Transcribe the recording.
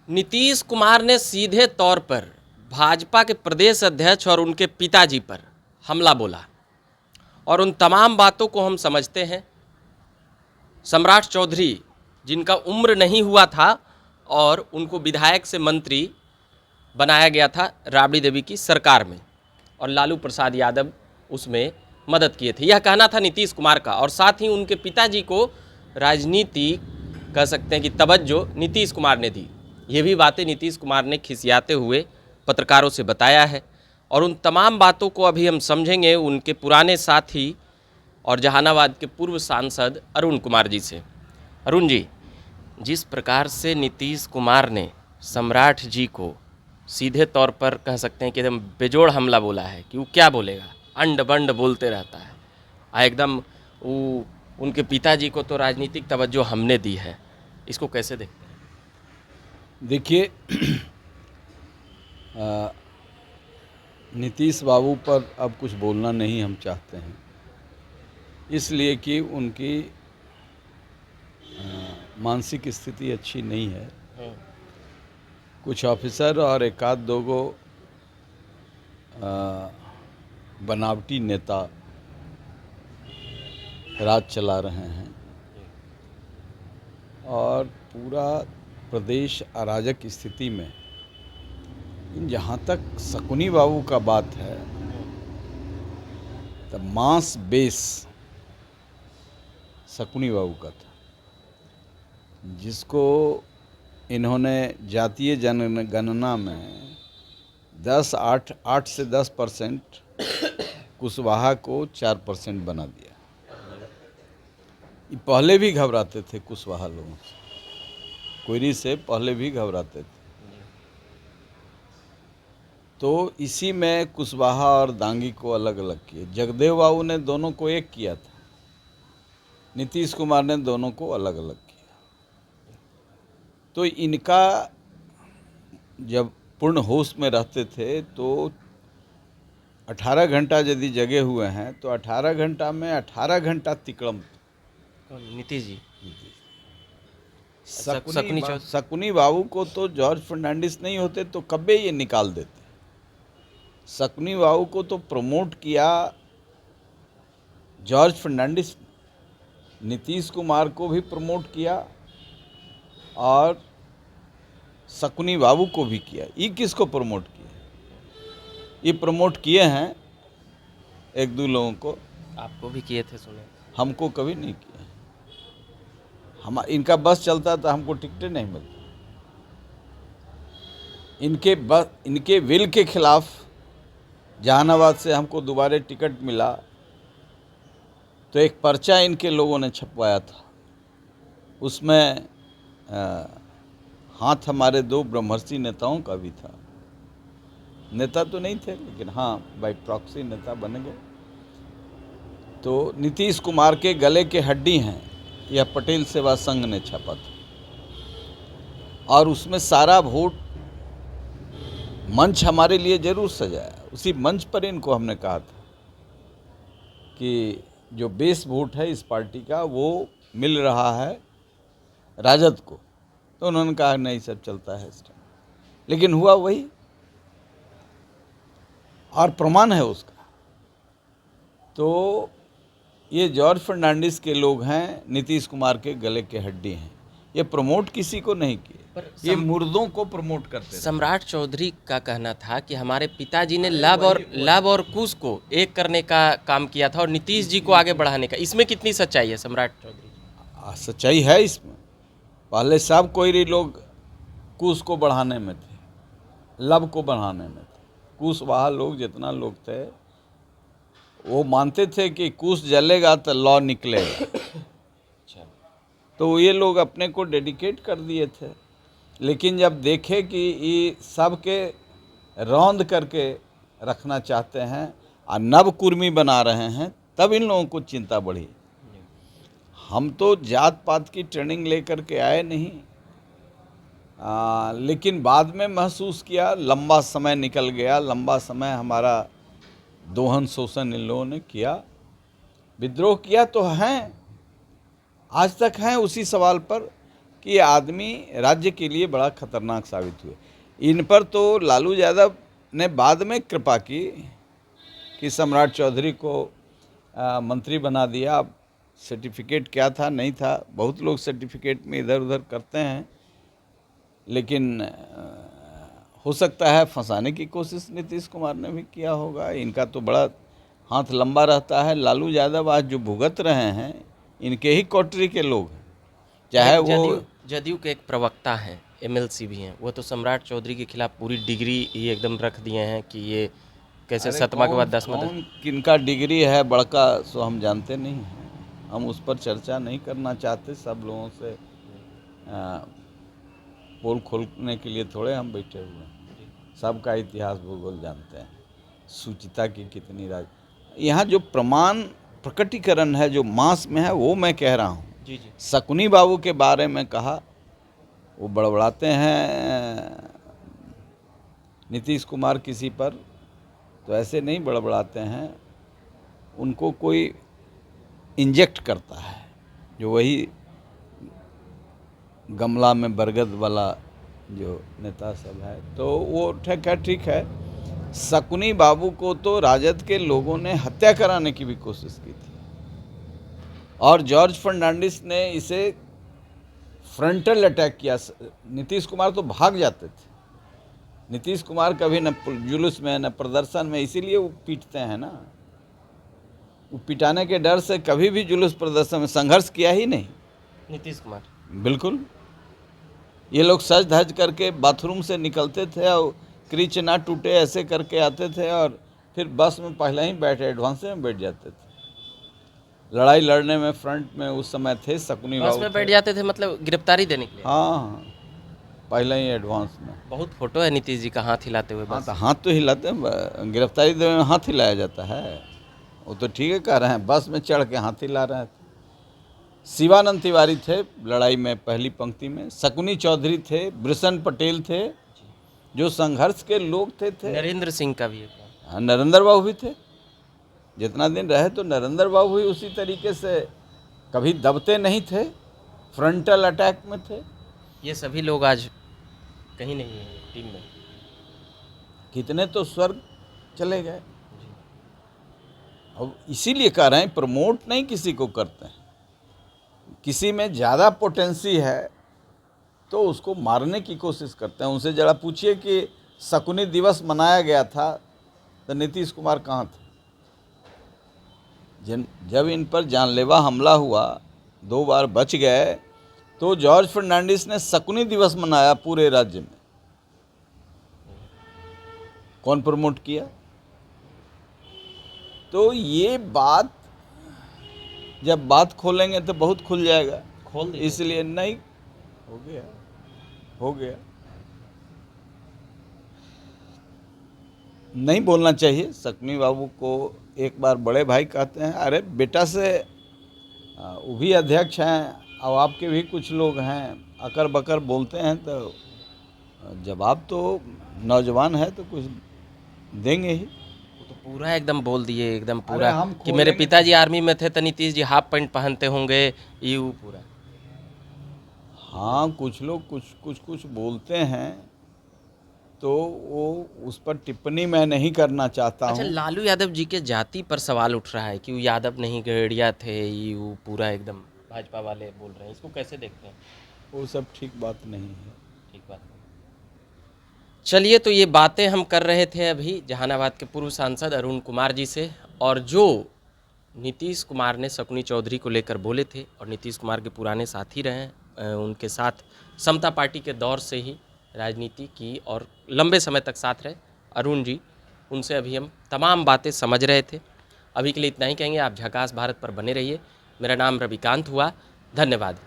नीतीश कुमार ने सीधे तौर पर भाजपा के प्रदेश अध्यक्ष और उनके पिताजी पर हमला बोला और उन तमाम बातों को हम समझते हैं। सम्राट चौधरी, जिनका उम्र नहीं हुआ था और उनको विधायक से मंत्री बनाया गया था राबड़ी देवी की सरकार में, और लालू प्रसाद यादव उसमें मदद किए थे, यह कहना था नीतीश कुमार का। और साथ ही उनके पिताजी को राजनीति कह सकते हैं कि तवज्जो नीतीश कुमार ने दी। ये भी बातें नीतीश कुमार ने खिसियाते हुए पत्रकारों से बताया है, और उन तमाम बातों को अभी हम समझेंगे उनके पुराने साथी और जहानाबाद के पूर्व सांसद अरुण कुमार जी से। अरुण जी, जिस प्रकार से नीतीश कुमार ने सम्राट जी को सीधे तौर पर कह सकते हैं कि एकदम बेजोड़ हमला बोला है कि वो क्या बोलेगा, अंड बंड बोलते रहता है, एकदम वो उनके पिताजी को तो राजनीतिक तवज्जो हमने दी है, इसको कैसे देखते हैं? देखिए, नीतीश बाबू पर अब कुछ बोलना नहीं हम चाहते हैं, इसलिए कि उनकी मानसिक स्थिति अच्छी नहीं है। कुछ ऑफिसर और एक आध दो गो बनावटी नेता राज चला रहे हैं और पूरा प्रदेश अराजक स्थिति में। जहाँ तक शकुनी बाबू का बात है, तो मास बेस शकुनी बाबू का था, जिसको इन्होंने जातीय जनगणना में 8 से 10% कुशवाहा को 4% बना दिया। ये पहले भी घबराते थे कुशवाहा लोगों से, कोयरी से पहले भी घबराते थे। तो इसी में कुशवाहा और दांगी को अलग अलग किए। जगदेव बाबू ने दोनों को एक किया था, नीतीश कुमार ने दोनों को अलग अलग किया। तो इनका जब पूर्ण होश में रहते थे तो 18 घंटा यदि जगे हुए हैं तो 18 घंटा में 18 घंटा तिकड़म नीतीश जी। शकुनी बाबू को तो जॉर्ज फर्नांडिस नहीं होते तो कभी ये निकाल देते। शकुनी बाबू को तो प्रमोट किया जॉर्ज फर्नांडिस, नीतीश कुमार को भी प्रमोट किया और शकुनी बाबू को भी किया। ये किसको प्रमोट किया? ये प्रमोट किए हैं एक दो लोगों को। आपको भी किए थे सुने? हमको कभी नहीं किया। हम इनका बस चलता था, हमको टिकटें नहीं मिलती। इनके विल के खिलाफ जहानाबाद से हमको दोबारा टिकट मिला तो एक पर्चा इनके लोगों ने छपवाया था, उसमें हाथ हमारे 2 ब्रह्मर्षि नेताओं का भी था। नेता तो नहीं थे, लेकिन हाँ बाई प्रॉक्सी नेता बन गए। तो नीतीश कुमार के गले के हड्डी हैं, यह पटेल सेवा संघ ने छापा था, और उसमें सारा वोट मंच हमारे लिए जरूर सजाया। उसी मंच पर इनको हमने कहा था कि जो बेस वोट है इस पार्टी का वो मिल रहा है राजद को। तो उन्होंने कहा नहीं सब चलता है इस टाइम, लेकिन हुआ वही, और प्रमाण है उसका। तो ये जॉर्ज फर्नांडिस के लोग हैं, नीतीश कुमार के गले के हड्डी हैं। ये प्रमोट किसी को नहीं किए, ये मुर्दों को प्रमोट करते। सम्राट चौधरी का कहना था कि हमारे पिताजी ने लब और कुश को एक करने का काम किया था और नीतीश जी को आगे बढ़ाने का। इसमें कितनी सच्चाई है सम्राट चौधरी? सच्चाई है इसमें। पहले सब कोयरी लोग कुश को बढ़ाने में थे, लब को बढ़ाने में थे। कुशवाहा लोग जितना लोग थे वो मानते थे कि कुश जलेगा तो लॉ निकलेगा। तो ये लोग अपने को डेडिकेट कर दिए थे, लेकिन जब देखे कि ये सब के रौंद करके रखना चाहते हैं और नव कुर्मी बना रहे हैं, तब इन लोगों को चिंता बढ़ी। हम तो जात पात की ट्रेनिंग लेकर के आए नहीं, लेकिन बाद में महसूस किया, लंबा समय निकल गया, लंबा समय हमारा दोहन शोषण इन लोगों ने किया, विद्रोह किया तो हैं, आज तक हैं उसी सवाल पर कि ये आदमी राज्य के लिए बड़ा खतरनाक साबित हुए। इन पर तो लालू यादव ने बाद में कृपा की कि सम्राट चौधरी को मंत्री बना दिया। अब सर्टिफिकेट क्या था नहीं था, बहुत लोग सर्टिफिकेट में इधर उधर करते हैं, लेकिन हो सकता है फंसाने की कोशिश नीतीश कुमार ने भी किया होगा। इनका तो बड़ा हाथ लंबा रहता है। लालू यादव आज जो भुगत रहे हैं इनके ही कोटरी के लोग हैं, चाहे वो जदयू के एक प्रवक्ता हैं, एमएलसी भी हैं, वो तो सम्राट चौधरी के खिलाफ पूरी डिग्री ही एकदम रख दिए हैं कि ये कैसे सतमा के बाद दसवां किनका डिग्री है बड़का सो हम जानते नहीं हैं, हम उस पर चर्चा नहीं करना चाहते। सब लोगों से पोल खोलने के लिए थोड़े हम बैठे हुए हैं, सबका इतिहास भूगोल जानते हैं, सुचिता की कितनी राज। यहाँ जो प्रमाण प्रकटीकरण है जो मास में है वो मैं कह रहा हूँ। जी जी। शकुनी बाबू के बारे में कहा, वो बड़बड़ाते हैं नीतीश कुमार किसी पर, तो ऐसे नहीं बड़बड़ाते हैं, उनको कोई इंजेक्ट करता है, जो वही गमला में बरगद वाला जो नेता सब है, तो वो ठीक है। शकुनी बाबू को तो राजद के लोगों ने हत्या कराने की भी कोशिश की थी, और जॉर्ज फर्नांडिस ने इसे फ्रंटल अटैक किया। नीतीश कुमार तो भाग जाते थे, नीतीश कुमार कभी न जुलूस में न प्रदर्शन में, इसीलिए वो पीटते हैं ना, वो पिटाने के डर से कभी भी जुलूस प्रदर्शन में संघर्ष किया ही नहीं नीतीश कुमार। बिल्कुल, ये लोग सज धज करके बाथरूम से निकलते थे और क्रीच ना टूटे ऐसे करके आते थे, और फिर बस में पहले ही बैठे एडवांस में बैठ जाते थे। लड़ाई लड़ने में फ्रंट में उस समय थे शकुनी बाबू, बस में बैठ जाते थे मतलब गिरफ्तारी देने के लिए। हाँ, पहले ही एडवांस में। बहुत फोटो है नीतीश जी का हाथ हिलाते हुए। हाँ, तो हाथ तो हिलाते हैं, गिरफ्तारी देने में हाथ हिलाया जाता है, वो तो ठीक है कह रहे हैं, बस में चढ़ के हाथ हिला रहे थे। शिवानंद तिवारी थे लड़ाई में पहली पंक्ति में, शकुनी चौधरी थे, बृषण पटेल थे, जो संघर्ष के लोग थे। नरेंद्र सिंह का भी हाँ, नरेंद्र बाबू भी थे, जितना दिन रहे तो नरेंद्र बाबू भी उसी तरीके से कभी दबते नहीं थे, फ्रंटल अटैक में थे। ये सभी लोग आज कहीं नहीं है टीम में, कितने तो स्वर्ग चले गए। अब इसीलिए कह रहे हैं प्रमोट नहीं किसी को करते हैं, किसी में ज़्यादा पोटेंसी है तो उसको मारने की कोशिश करते हैं। उनसे जरा पूछिए कि शकुनी दिवस मनाया गया था तो नीतीश कुमार कहाँ थे? जब इन पर जानलेवा हमला हुआ, 2 बार बच गए, तो जॉर्ज फर्नांडिस ने शकुनी दिवस मनाया पूरे राज्य में। कौन प्रमोट किया? तो ये बात जब बात खोलेंगे तो बहुत खुल जाएगा, खोल दीजिए। इसलिए नहीं, हो गया नहीं बोलना चाहिए। शकुनी बाबू को एक बार बड़े भाई कहते हैं, अरे बेटा से वो भी अध्यक्ष हैं और आपके भी कुछ लोग हैं, अकर बकर बोलते हैं, तो जवाब तो नौजवान है तो कुछ देंगे ही। वो तो पूरा एकदम बोल दिए, एकदम पूरा हम कि मेरे पिताजी आर्मी में थे तो नीतीश जी हाफ पैंट पहनते होंगे, ये वो पूरा। हाँ, कुछ लोग कुछ बोलते हैं, तो वो उस पर टिप्पणी मैं नहीं करना चाहता अच्छा, हूँ। लालू यादव जी के जाति पर सवाल उठ रहा है कि वो यादव नहीं गड़िया थे, ये वो पूरा एकदम भाजपा वाले बोल रहे हैं, इसको कैसे देखते हैं? वो सब ठीक बात नहीं है। ठीक बात नहीं। चलिए, तो ये बातें हम कर रहे थे अभी जहानाबाद के पूर्व सांसद अरुण कुमार जी से, और जो नीतीश कुमार ने शकुनी चौधरी को लेकर बोले थे, और नीतीश कुमार के पुराने साथी रहे हैं, उनके साथ समता पार्टी के दौर से ही राजनीति की और लंबे समय तक साथ रहे अरुण जी, उनसे अभी हम तमाम बातें समझ रहे थे। अभी के लिए इतना ही कहेंगे। आप झकास भारत पर बने रहिए। मेरा नाम रविकांत हुआ। धन्यवाद।